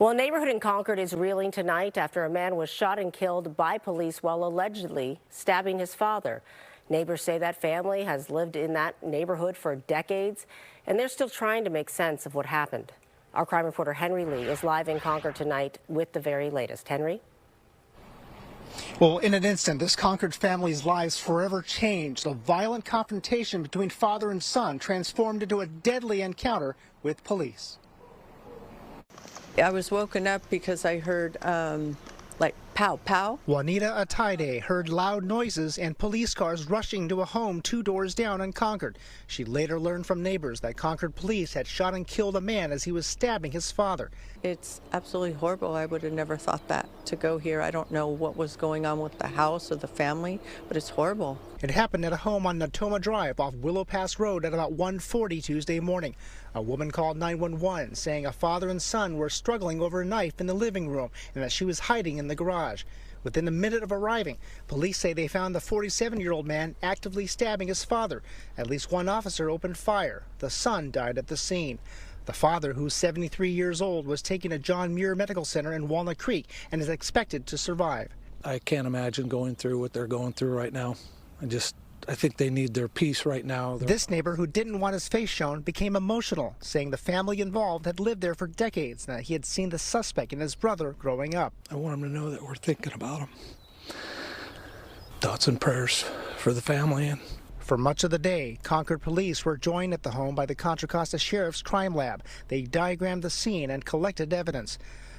Well, a neighborhood in Concord is reeling tonight after a man was shot and killed by police while allegedly stabbing his father. Neighbors say that family has lived in that neighborhood for decades, and they're still trying to make sense of what happened. Our crime reporter Henry Lee is live in Concord tonight with the very latest. Henry? Well, in an instant, this Concord family's lives forever changed. A violent confrontation between father and son transformed into a deadly encounter with police. I was woken up because I heard like pow pow. Juanita Ataide heard loud noises and police cars rushing to a home 2 doors down in Concord. She later learned from neighbors that Concord police had shot and killed a man as he was stabbing his father. It's absolutely horrible. I would have never thought that to go here. I don't know what was going on with the house or the family, but it's horrible. It happened at a home on Natoma Drive off Willow Pass Road at about 1:40 Tuesday morning. A woman called 911 saying a father and son were struggling over a knife in the living room and that she was hiding in the garage. Within a minute of arriving, police say they found the 47-year-old man actively stabbing his father. At least one officer opened fire. The son died at the scene. The father, who's 73 years old, was taken to John Muir Medical Center in Walnut Creek and is expected to survive. I can't imagine going through what they're going through right now. I think they need their peace right now. This neighbor, who didn't want his face shown, became emotional, saying the family involved had lived there for decades and that he had seen the suspect and his brother growing up. I want them to know that we're thinking about them. Thoughts and prayers for the family. For much of the day, Concord police were joined at the home by the Contra Costa Sheriff's Crime Lab. They diagrammed the scene and collected evidence.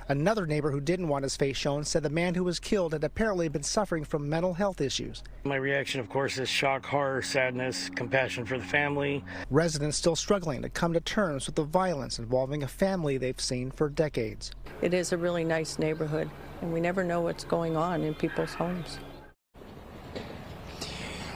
Another neighbor who didn't want his face shown said the man who was killed had apparently been suffering from mental health issues. My reaction, of course, is shock, horror, sadness, compassion for the family. Residents still struggling to come to terms with the violence involving a family they've seen for decades. It is a really nice neighborhood, and we never know what's going on in people's homes.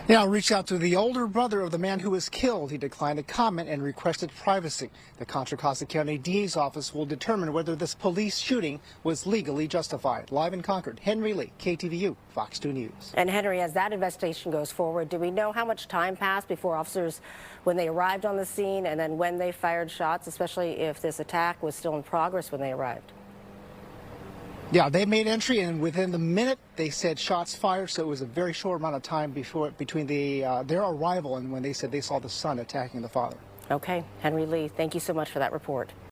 Now, I reached out to the older brother of the man who was killed. He declined to comment and requested privacy. The Contra Costa County DA's office will determine whether this police shooting was legally justified. Live in Concord, Henry Lee, KTVU, Fox 2 News. And Henry, as that investigation goes forward, do we know how much time passed before officers, when they arrived on the scene, and then when they fired shots, especially if this attack was still in progress when they arrived? Yeah, they made entry, and within the minute they said shots fired, so it was a very short amount of time between their arrival and when they said they saw the son attacking the father. Okay, Henry Lee, thank you so much for that report.